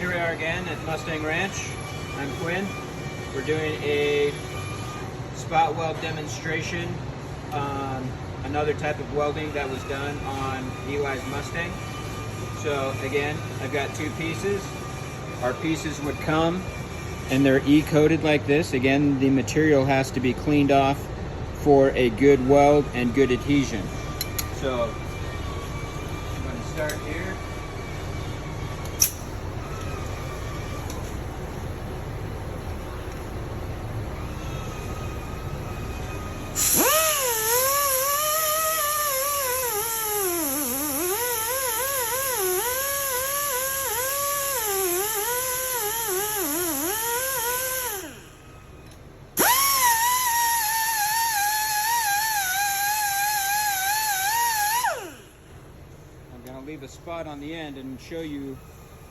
Here we are again at Mustang Ranch. I'm Quinn. We're doing a spot weld demonstration on another type of welding that was done on Eli's Mustang. So again, I've got two pieces. Our pieces would come and they're E-coated like this. Again, the material has to be cleaned off for a good weld and good adhesion. So I'm going to start here. Leave a spot on the end and show you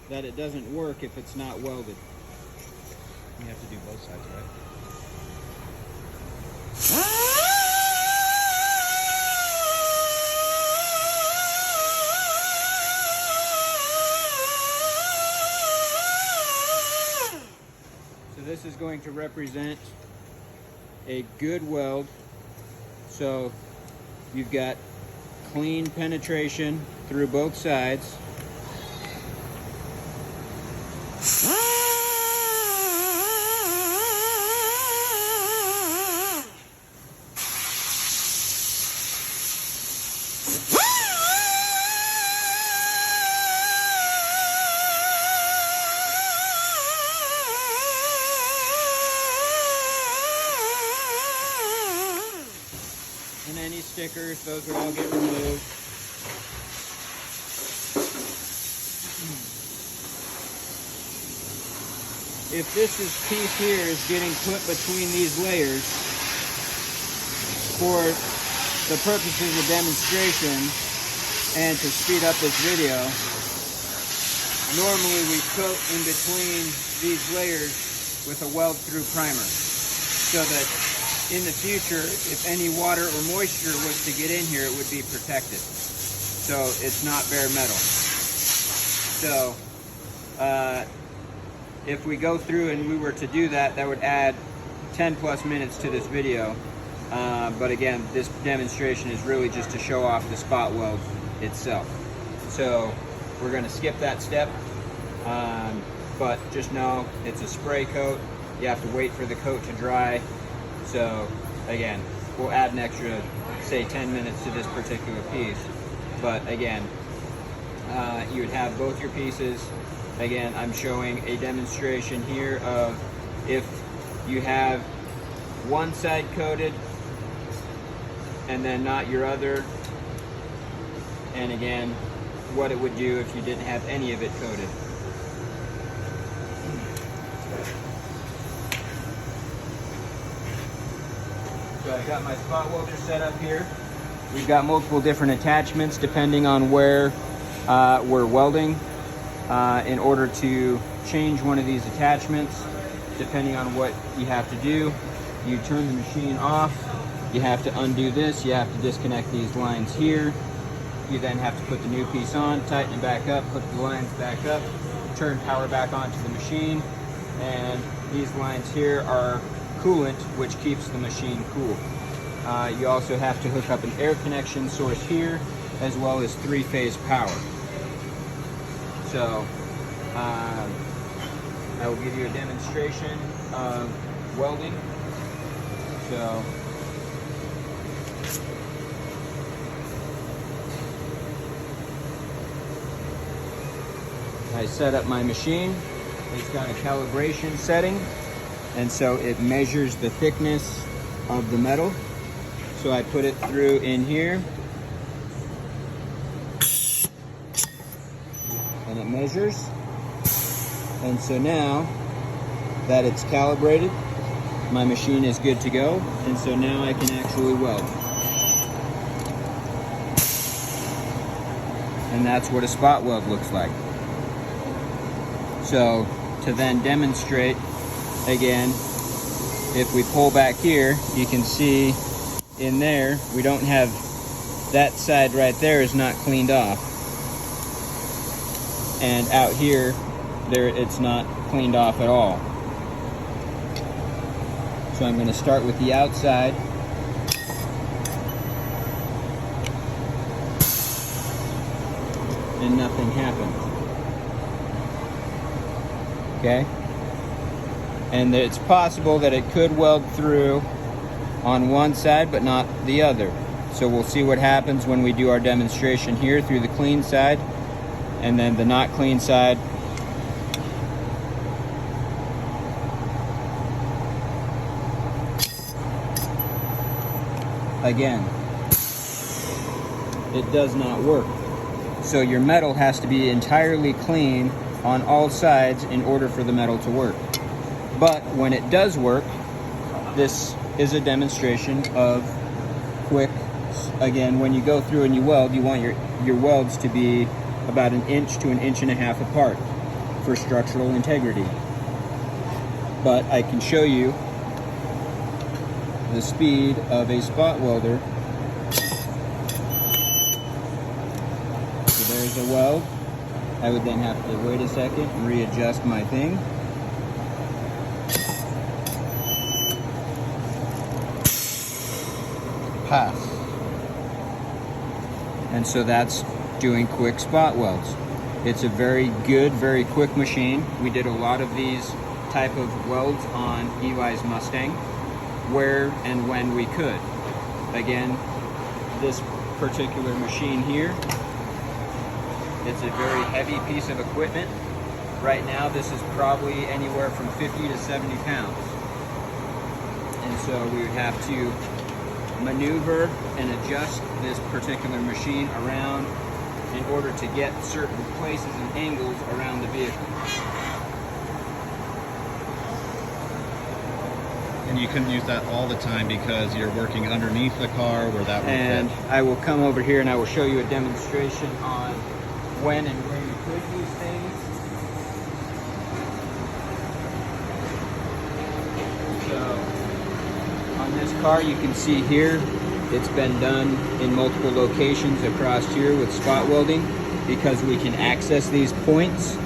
that it doesn't work if it's not welded. You have to do both sides, right? So this is going to represent a good weld. So you've got clean penetration through both sides. And any stickers, those would all get removed. If this piece here is getting put between these layers for the purposes of demonstration and to speed up this video, normally we coat in between these layers with a weld-through primer so that in the future, if any water or moisture was to get in here, it would be protected. So it's not bare metal. So if we go through and we were to do that, that would add 10 plus minutes to this video. But again, this demonstration is really just to show off the spot weld itself. So we're going to skip that step. But just know it's a spray coat. You have to wait for the coat to dry. So again, we'll add an extra, say 10 minutes to this particular piece. But again, you would have both your pieces. Again, I'm showing a demonstration here of if you have one side coated and then not your other, and again, what it would do if you didn't have any of it coated. So I've got my spot welder set up here. We've got multiple different attachments depending on where we're welding. In order to change one of these attachments, depending on what you have to do, you turn the machine off, you have to undo this, you have to disconnect these lines here, you then have to put the new piece on, tighten it back up, put the lines back up, turn power back onto the machine, and these lines here are coolant, which keeps the machine cool. You also have to hook up an air connection source here, as well as three-phase power. So I will give you a demonstration of welding. So I set up my machine. It's got a calibration setting, and so it measures the thickness of the metal. So I put it through in here, and it measures. And so now that it's calibrated, my machine is good to go, and so now I can actually weld. And that's what a spot weld looks like. So to then demonstrate, again, if we pull back here, you can see in there, we don't have, that side right there is not cleaned off. And out here, there it's not cleaned off at all. So I'm going to start with the outside. And nothing happened. Okay? And it's possible that it could weld through on one side but not the other. So we'll see what happens when we do our demonstration here through the clean side and then the not clean side. Again, it does not work. So your metal has to be entirely clean on all sides in order for the metal to work. But when it does work, this is a demonstration of quick. Again, when you go through and you weld, you want your welds to be about 1 inch to 1.5 inches apart for structural integrity. But I can show you the speed of a spot welder. So there's a weld. I would then have to wait a second and readjust my thing. Pass. And so that's doing quick spot welds. It's a very good, very quick machine. We did a lot of these type of welds on Eli's Mustang where and when we could. Again, this particular machine here, it's a very heavy piece of equipment. Right now, this is probably anywhere from 50 to 70 pounds. And so we would have to maneuver and adjust this particular machine around in order to get certain places and angles around the vehicle. And you couldn't use that all the time because you're working underneath the car where that would And fit. I will come over here and I will show you a demonstration on when and where you could use things. So on this car, you can see here, it's been done in multiple locations across here with spot welding because we can access these points.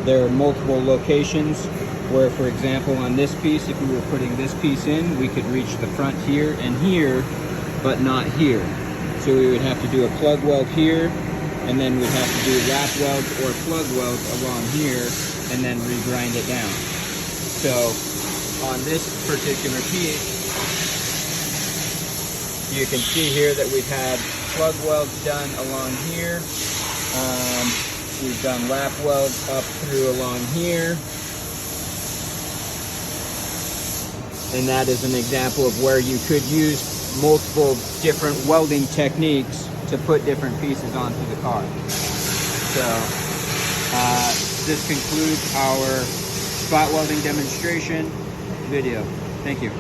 There are multiple locations where, for example, on this piece, if we were putting this piece in, we could reach the front here and here, but not here. So we would have to do a plug weld here, and then we'd have to do wrap welds or plug welds along here, and then regrind it down. So on this particular piece, you can see here that we've had plug welds done along here. We've done lap welds up through along here. And that is an example of where you could use multiple different welding techniques to put different pieces onto the car. So this concludes our spot welding demonstration video. Thank you.